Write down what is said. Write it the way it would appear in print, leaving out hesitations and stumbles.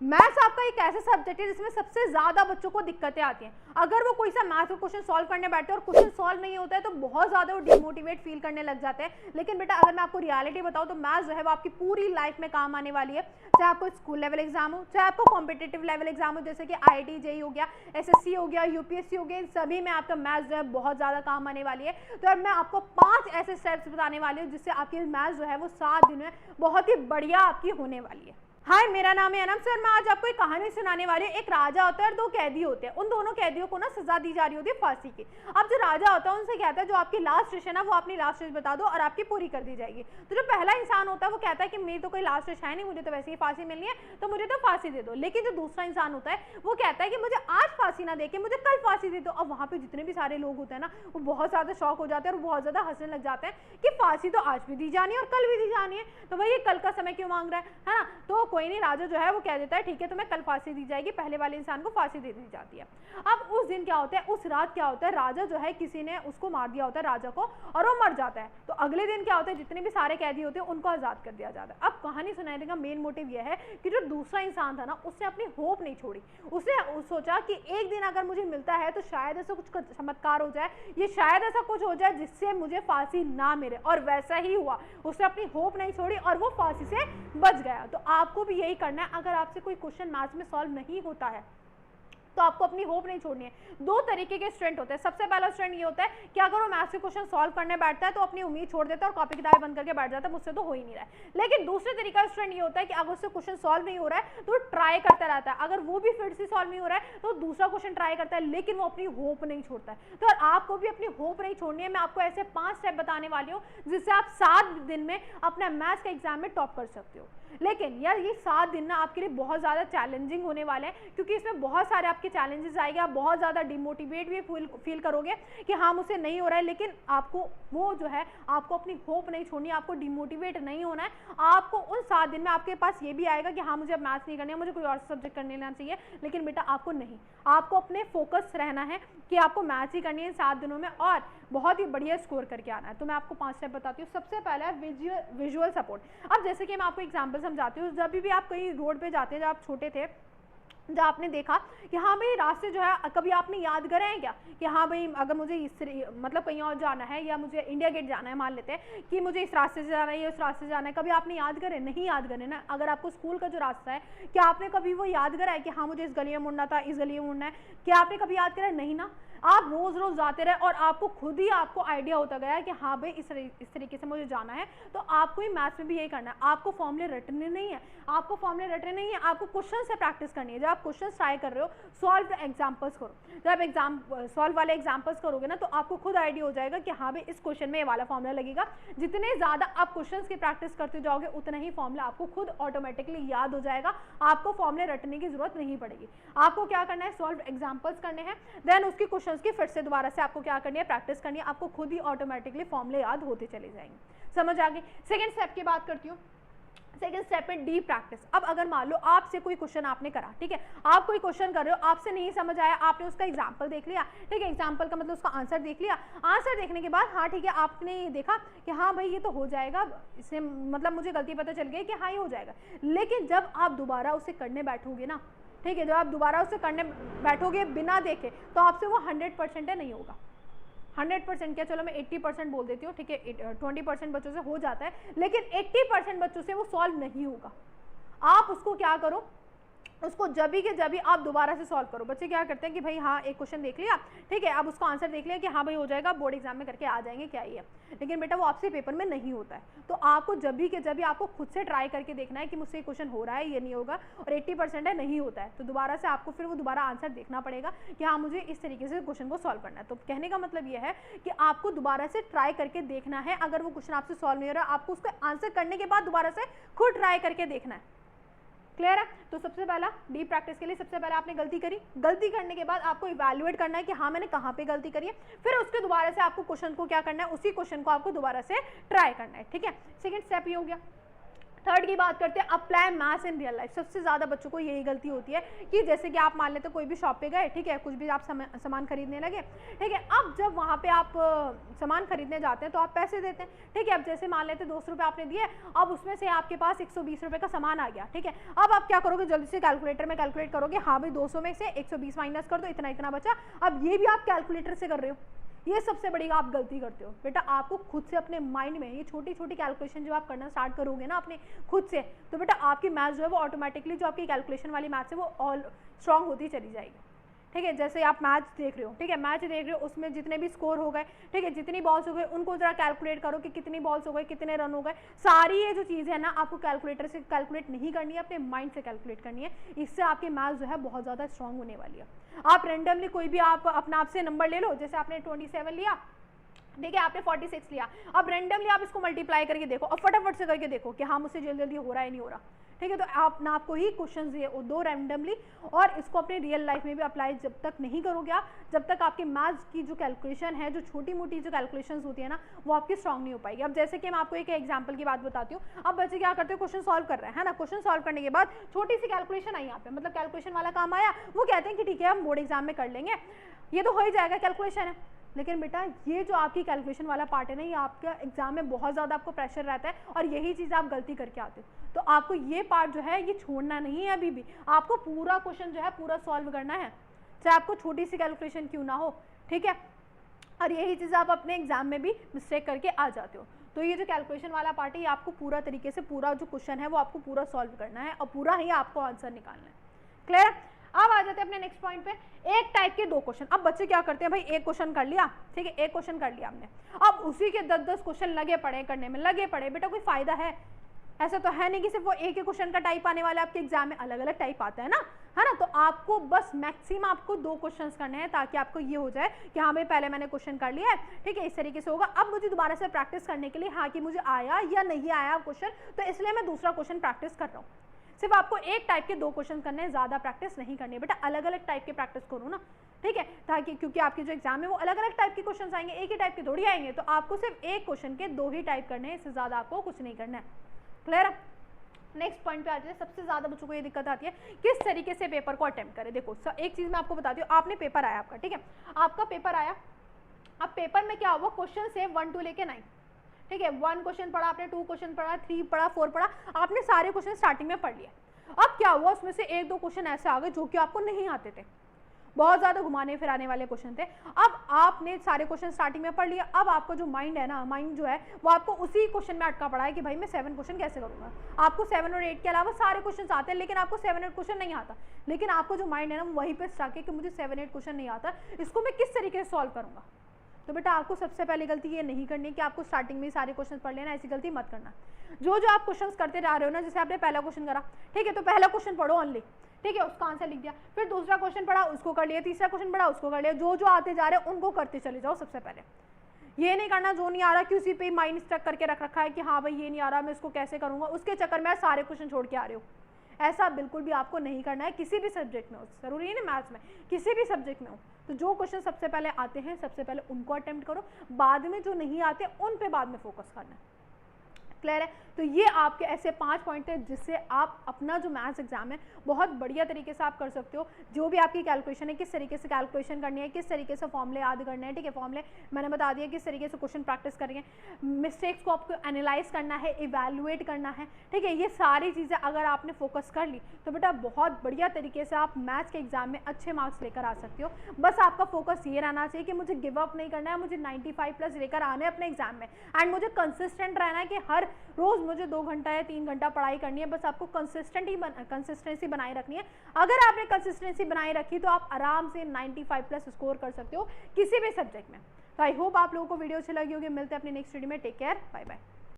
Maths आपका एक ऐसा सब्जेक्ट है जिसमें सबसे ज्यादा बच्चों को दिक्कतें आती हैं। अगर वो कोई सा मैथ्स का क्वेश्चन सॉल्व करने बैठते हैं और क्वेश्चन सॉल्व नहीं होता है तो बहुत ज्यादा वो डिमोटिवेट फील करने लग जाते हैं। लेकिन बेटा अगर मैं आपको रियलिटी बताऊं तो मैथ्स जो है वो आपकी पूरी लाइफ में काम आने वाली है, चाहे आपको स्कूल लेवल एग्जाम हो, चाहे आपको कॉम्पिटेटिव लेवल एग्जाम हो, जैसे कि IIT JEE हो गया, SSC हो गया, UPSC हो गया, इन सभी में आपका मैथ्स जो है बहुत ज्यादा काम आने वाली है। तो अब मैं आपको 5 ऐसे स्टेप्स बताने वाली हूँ जिससे आपकी मैथ्स जो है वो 7 दिन में बहुत ही बढ़िया आपकी होने वाली है। हाय, मेरा नाम है अनम सर। मैं आज आपको एक कहानी सुनाने वाली हूँ। एक राजा होता है और 2 कैदी होते हैं। उन दोनों कैदियों को ना सजा दी जा रही होती है फांसी की। अब जो राजा होता है उनसे कहता है जो आपकी लास्ट विश है ना वो अपनी लास्ट विश बता दो और आपकी पूरी कर दी जाएगी। तो जो पहला इंसान होता है वो कहता है कि मेरी तो कोई लास्ट विश है नहीं, मुझे तो वैसे ही फांसी मिलनी है, तो मुझे तो फांसी दे दो। लेकिन जो दूसरा इंसान होता है वो कहता है कि मुझे आज फांसी ना दे के मुझे कल फांसी दे दो। अब वहाँ पे जितने भी सारे लोग होते हैं ना वो बहुत ज्यादा शॉक हो जाते हैं और बहुत ज्यादा हंसने लग जाते हैं कि फांसी तो आज भी दी जानी है और कल भी दी जानी है, तो भाई ये कल का समय क्यों मांग रहा है ना। तो कोई नहीं, राजा जो है वो कह देता है ठीक है तुम्हें कल फांसी दी जाएगी, पहले वाले इंसान को फांसी दे दी जाती है। अब उस दिन क्या होता है, उस रात क्या होता है, राजा जो है किसी ने उसको मार दिया होता है राजा को, और वो मर जाता है। तो अगले दिन क्या होता है, जितने भी सारे कैदी होते हैं उनको आजाद कर दिया जाता है। अब कहानी सुनाने का मेन मोटिव यह है कि जो दूसरा इंसान था ना उसने अपनी होप नहीं छोड़ी। उसने सोचा कि एक दिन अगर मुझे मिलता है तो शायद ऐसा कुछ चमत्कार हो जाए, ये शायद ऐसा कुछ हो जाए जिससे मुझे फांसी ना मिले, और वैसा ही हुआ। उसने अपनी होप नहीं छोड़ी और वो फांसी से बच गया। तो आपको भी यही करना है। अगर आपसे कोई क्वेश्चन मैथ्स में सॉल्व नहीं होता है तो आपको अपनी होप नहीं छोड़नी है। 2 तरीके के स्टूडेंट होते हैं। सबसे पहला स्टूडेंट ये होता है कि अगर वो मैथ्स के क्वेश्चन सॉल्व करने बैठता है तो अपनी उम्मीद छोड़ देता है और कॉपी किताबें बंद करके बैठ जाता है, मुझसे तो हो ही नहीं रहा है। लेकिन दूसरे तरीका का स्टूडेंट ये होता है कि अगर उससे क्वेश्चन सॉल्व नहीं हो रहा है तो ट्राई करता रहता है। अगर वो भी फिर से सॉल्व नहीं हो रहा है तो दूसरा क्वेश्चन ट्राई करता है, लेकिन वो अपनी होप नहीं छोड़ता है। तो आपको भी अपनी होप नहीं छोड़नी है। मैं आपको ऐसे 5 स्टेप बताने वाली हूँ जिससे आप 7 दिन में अपना मैथ्स के एग्जाम में टॉप कर सकते हो। लेकिन यार ये 7 दिन ना आपके लिए बहुत ज़्यादा चैलेंजिंग होने वाले हैं, क्योंकि इसमें बहुत सारे आपके चैलेंजेस आएंगे। आप बहुत ज़्यादा डिमोटिवेट भी फील करोगे कि हाँ मुझसे नहीं हो रहा है, लेकिन आपको वो जो है आपको अपनी होप नहीं छोड़नी है, आपको डिमोटिवेट नहीं होना है। आपको उन 7 दिन में आपके पास ये भी आएगा कि हाँ मुझे अब मैथ्स नहीं करनी है, मुझे कोई और सब्जेक्ट करने लेना चाहिए, लेकिन बेटा आपको नहीं, आपको अपने फोकस रहना है कि आपको मैथ्स ही करनी है इन 7 दिनों में और बहुत ही बढ़िया स्कोर करके आना है। तो मैं आपको 5 स्टेप बताती हूँ। सबसे पहला है विजुअल सपोर्ट। अब जैसे कि मैं आपको एग्जाम्पल समझाती हूँ। जब भी आप कहीं रोड पे जाते हैं, जब आप छोटे थे, जब आपने देखा कि हाँ भाई रास्ते जो है कभी आपने याद करे हैं क्या कि हाँ भाई अगर मुझे इस मतलब कहीं और जाना है या मुझे इंडिया गेट जाना है, मान लेते हैं कि मुझे इस रास्ते से जाना है या उस रास्ते से जाना है, कभी आपने याद करे? नहीं याद करे ना। अगर आपको स्कूल का जो रास्ता है क्या आपने कभी वो याद करा है कि हाँ मुझे इस गली में मुड़ना था, इस गली में मुड़ना है? क्या आपने कभी याद करा? नहीं ना। आप रोज रोज जाते रहे और आपको खुद ही आपको आइडिया होता गया कि हाँ भाई इस तरीके से मुझे जाना है। तो आपको ही मैथ्स में भी यही करना है। आपको फॉर्मूले रटने नहीं है, आपको क्वेश्चन से प्रैक्टिस करनी है। जब आप क्वेश्चन ट्राई कर रहे हो, सॉल्व एग्जाम्पल्स करो। जब आप सॉल्व वाले एग्जाम्पल्स करोगे ना तो आपको खुद आइडिया हो जाएगा कि हाँ भाई इस क्वेश्चन में ये वाला फॉर्मूला लगेगा। जितने ज्यादा आप क्वेश्चन की प्रैक्टिस करते जाओगे उतना ही फॉर्मूला आपको खुद ऑटोमेटिकली याद हो जाएगा। आपको फॉर्मूले रटने की जरूरत नहीं पड़ेगी। आपको क्या करना है, सॉल्व एग्जाम्पल्स करने हैं, देन उसकी क्वेश्चन की फिर से दोबारा से आपको क्या करनी है, प्रैक्टिस करनी है। आपको खुद ही ऑटोमेटिकली फॉर्मूले याद होते चले जाएंगे। समझ आ गई? सेकंड स्टेप की बात करती हूँ। सेकंड स्टेप है डीप प्रैक्टिस। अब अगर मान लो आपसे कोई क्वेश्चन आपने करा, ठीक है, आप कोई क्वेश्चन कर रहे हो, आपसे नहीं समझ आया, आपने उसका एग्जांपल देख लिया, ठीक है, एग्जांपल का मतलब उसका आंसर देख लिया। आंसर देखने के बाद हाँ ठीक है आपने ये देखा कि हाँ भाई ये तो हो जाएगा, इससे मतलब मुझे गलती पता चल गई कि हाँ ये हो जाएगा। लेकिन जब आप दोबारा उसे करने बैठोगे ना, ठीक है, जब आप दोबारा उसे करने बैठोगे बिना देखे तो आपसे वो 100% है नहीं होगा। 100% क्या, चलो मैं 80% बोल देती हूँ, ठीक है, 20% बच्चों से हो जाता है, लेकिन 80% बच्चों से वो सॉल्व नहीं होगा। आप उसको क्या करो, उसको जब के आप दोबारा से सॉल्व करो। बच्चे क्या करते हैं कि भाई हाँ एक क्वेश्चन देख लिया, ठीक है, अब उसका आंसर देख लिया कि हाँ भाई हो जाएगा, बोर्ड एग्जाम में करके आ जाएंगे, क्या ही है। लेकिन बेटा वो आपसे पेपर में नहीं होता है। तो आपको जब भी आपको खुद से ट्राई करके देखना है कि मुझसे क्वेश्चन हो रहा है, ये नहीं होगा, और 80% है नहीं होता है, तो दोबारा से आपको फिर वो दोबारा आंसर देखना पड़ेगा कि हाँ मुझे इस तरीके से क्वेश्चन को सॉल्व करना है। तो कहने का मतलब ये है कि आपको दोबारा से ट्राई करके देखना है। अगर वो क्वेश्चन आपसे सॉल्व नहीं हो रहा, आपको उसका आंसर करने के बाद दोबारा से खुद ट्राई करके देखना है। क्लियर है? तो सबसे पहला डीप प्रैक्टिस के लिए सबसे पहले आपने गलती करी, गलती करने के बाद आपको इवैल्यूएट करना है कि हाँ मैंने कहाँ पे गलती करी है। फिर उसके दोबारा से आपको क्वेश्चन को क्या करना है, उसी क्वेश्चन को आपको दोबारा से ट्राई करना है, ठीक है। सेकंड स्टेप ये हो गया। थर्ड की बात करते हैं, apply maths in real life. सबसे ज़्यादा बच्चों को यही गलती होती है कि जैसे कि आप मान लेते कोई भी शॉप पे गए, ठीक है, कुछ भी आप सामान खरीदने लगे, ठीक है, अब जब वहाँ पे आप सामान खरीदने जाते हैं तो आप पैसे देते हैं, ठीक है, अब जैसे मान लेते 200 रुपये आपने दिए, अब उसमें से आपके पास 120 रुपये का सामान आ गया, ठीक है, अब आप क्या करोगे, जल्दी से कैलकुलेटर में कैलकुलेट करोगे, हाँ भाई 200 में से 120 माइनस कर दो, इतना इतना बचा। अब ये भी आप कैलकुलेटर से कर रहे हो, ये सबसे बड़ी आप गलती करते हो। बेटा आपको खुद से अपने माइंड में ये छोटी छोटी कैलकुलेशन जब आप करना स्टार्ट करोगे ना अपने खुद से, तो बेटा आपकी मैथ जो है वो ऑटोमेटिकली जो आपकी कैलकुलेशन वाली मैथ है वो ऑल स्ट्रांग होती चली जाएगी, ठीक है। जैसे आप मैच देख रहे हो, ठीक है, मैच देख रहे हो, उसमें जितने भी स्कोर हो गए, ठीक है, जितनी बॉल्स हो गए, उनको जरा कैलकुलेट करो कि कितनी बॉल्स हो गए, कितने रन हो गए। सारी ये जो चीज़ है ना आपको कैलकुलेटर से कैलकुलेट नहीं करनी है, अपने माइंड से कैलकुलेट करनी है। इससे आपकी मैथ जो है बहुत ज़्यादा स्ट्रांग होने वाली है। आप रेंडमली कोई भी आप अपना आप से नंबर ले लो, जैसे आपने 27 लिया, ठीक है, आपने 46 लिया, अब रेंडमली आप इसको मल्टीप्लाई करके देखो और फटाफट से करके देखो कि हाँ मुझसे जल्दी जल्दी हो रहा है नहीं हो रहा, ठीक है। तो आप ना आपको ही क्वेश्चंस दिए दो रैंडमली, और इसको अपने रियल लाइफ में भी अप्लाई जब तक नहीं करोगे आप, जब तक आपके मैथ्स की जो कैलकुलेशन है, जो छोटी मोटी जो कैलकुलेशंस होती है ना, वो आपकी स्ट्रांग नहीं हो पाएगी। अब जैसे कि मैं आपको एक एग्जांपल की बात बताती हूँ। अब बच्चे क्या करते हैं, क्वेश्चन सॉल्व कर रहे हैं, है ना, क्वेश्चन सॉल्व करने के बाद छोटी सी कैलकुलेशन आई यहाँ पे, मतलब कैलकुलेशन वाला काम आया, वो कहते हैं कि ठीक है हम बोर्ड एग्जाम में कर लेंगे, ये तो हो ही जाएगा, कैलकुलेशन है। लेकिन बेटा ये जो आपकी कैलकुलेशन वाला पार्ट है ना, ये आपका एग्जाम में बहुत ज़्यादा आपको प्रेशर रहता है और यही चीज़ आप गलती करके आते हो। तो आपको ये पार्ट जो है ये छोड़ना नहीं है, अभी भी आपको पूरा क्वेश्चन जो है पूरा सॉल्व करना है, चाहे आपको छोटी सी कैलकुलेशन क्यों ना हो, ठीक है। और यही चीज़ आप अपने एग्जाम में भी मिस्टेक करके आ जाते हो। तो ये जो कैलकुलेशन वाला पार्ट है ये आपको पूरा तरीके से पूरा जो क्वेश्चन है वो आपको पूरा सॉल्व करना है और पूरा ही आपको आंसर निकालना है। क्लियर? अब आ जाते हैं अपने नेक्स्ट पॉइंट पे, एक टाइप के दो क्वेश्चन। अब बच्चे क्या करते हैं, भाई एक क्वेश्चन कर लिया, ठीक है, एक क्वेश्चन कर लिया हमने, अब उसी के 10-10 क्वेश्चन लगे पड़े करने में, लगे पड़े। बेटा कोई फायदा है? ऐसा तो है नहीं कि सिर्फ वो एक ही क्वेश्चन का टाइप आने वाला है, आपके एग्जाम में अलग अलग टाइप आता है ना, है ना। तो आपको बस मैक्सिमम आपको 2 क्वेश्चन करने हैं, ताकि आपको ये हो जाए कि हाँ भाई पहले मैंने क्वेश्चन कर लिया है, ठीक है, इस तरीके से होगा। अब मुझे दोबारा से प्रैक्टिस करने के लिए, हाँ कि मुझे आया या नहीं आया क्वेश्चन, तो इसलिए मैं दूसरा क्वेश्चन प्रैक्टिस कर रहा हूँ। सिर्फ आपको एक टाइप के 2 क्वेश्चन करने हैं, ज़्यादा प्रैक्टिस नहीं करनी है। बेटा अलग अलग टाइप के प्रैक्टिस करो ना, ठीक है, ताकि क्योंकि आपके जो एग्जाम है वो अलग अलग टाइप के क्वेश्चन आएंगे, एक ही टाइप के थोड़ी आएंगे। तो आपको सिर्फ एक क्वेश्चन के 2 ही टाइप करने हैं, इससे ज़्यादा आपको कुछ नहीं करना है। क्लियर? नेक्स्ट पॉइंट पे आते हैं। सबसे ज़्यादा बच्चों को ये दिक्कत आती है किस तरीके से पेपर को अटेम्प्ट करें। देखो एक चीज़ मैं आपको बताती हूँ, आपने पेपर आया आपका, ठीक है, आपका पेपर आया, अब पेपर में क्या हुआ, क्वेश्चन से 1 to लेके 9, ठीक है, 1 क्वेश्चन पढ़ा आपने, 2 क्वेश्चन पढ़ा, 3 पढ़ा, 4 पढ़ा, आपने सारे क्वेश्चन स्टार्टिंग में पढ़ लिए। अब क्या हुआ, उसमें से 1-2 क्वेश्चन ऐसे आ गए जो कि आपको नहीं आते थे, बहुत ज़्यादा घुमाने फिराने वाले क्वेश्चन थे। अब आपने सारे क्वेश्चन स्टार्टिंग में पढ़ लिया, अब आपका जो माइंड है ना, माइंड जो है वो आपको उसी क्वेश्चन में अटका पड़ा है कि भाई मैं 7 क्वेश्चन कैसे करूँगा। आपको 7 और 8 के अलावा सारे क्वेश्चन आते हैं, लेकिन आपको 7-8 क्वेश्चन नहीं आता। लेकिन आपको जो माइंड है ना वहीं पर स्टक है कि मुझे 7-8 क्वेश्चन नहीं आता, इसको मैं किस तरीके से सॉल्व करूँगा। तो बेटा आपको सबसे पहले गलती ये नहीं करनी कि आपको स्टार्टिंग में ही सारे क्वेश्चन पढ़ लेना, ऐसी गलती मत करना। जो जो आप क्वेश्चन करते जा रहे हो ना, जैसे आपने पहला क्वेश्चन करा, ठीक है, तो पहला क्वेश्चन पढ़ो ओनली, ठीक है, उसका आंसर लिख दिया, फिर दूसरा क्वेश्चन पढ़ा उसको कर लिया, तीसरा क्वेश्चन पढ़ा उसको कर लिया, जो जो आते जा रहे हैं उनको करते चले जाओ। सबसे पहले ये नहीं करना जो नहीं आ रहा कि उसी पे माइंड स्टक करके रख रखा है कि हाँ भाई ये नहीं आ रहा मैं इसको कैसे करूँगा, उसके चक्कर में सारे क्वेश्चन छोड़ के आ रहे हो। ऐसा बिल्कुल भी आपको नहीं करना है, किसी भी सब्जेक्ट में हो, जरूरी है ना मैथ्स में, किसी भी सब्जेक्ट में हो। तो जो क्वेश्चन सबसे पहले आते हैं सबसे पहले उनको अटेम्प्ट करो, बाद में जो नहीं आते उन पे बाद में फोकस करना है। क्लियर है? तो ये आपके ऐसे 5 पॉइंट हैं जिससे आप अपना जो मैथ्स एग्जाम है बहुत बढ़िया तरीके से आप कर सकते हो। जो भी आपकी कैलकुलेशन है, किस तरीके से कैलकुलेशन करनी है, किस तरीके से फॉर्मूले याद करने हैं, ठीक है, फॉर्मूले मैंने बता दिया, किस तरीके से क्वेश्चन प्रैक्टिस करनी है, मिस्टेक्स को आपको एनालाइज करना है, इवैल्यूएट करना है, ठीक है। ये सारी चीज़ें अगर आपने फोकस कर ली तो बेटा बहुत बढ़िया तरीके से आप मैथ्स के एग्जाम में अच्छे मार्क्स लेकर आ सकते हो। बस आपका फोकस ये रहना चाहिए कि मुझे गिव अप नहीं करना है, मुझे 95+ लेकर आने अपने एग्जाम में, एंड मुझे कंसिस्टेंट रहना है कि हर रोज़ मुझे 2 घंटा या 3 घंटा पढ़ाई करनी है। बस आपको कंसिस्टेंसी बनाए रखनी है। अगर आपने कंसिस्टेंसी बनाए रखी तो आप आराम से 95+ स्कोर कर सकते हो किसी भी सब्जेक्ट में। तो आई होप आप लोगों को वीडियो अच्छी लगी होगी। मिलते हैं अपने नेक्स्ट वीडियो में। Take care, bye bye.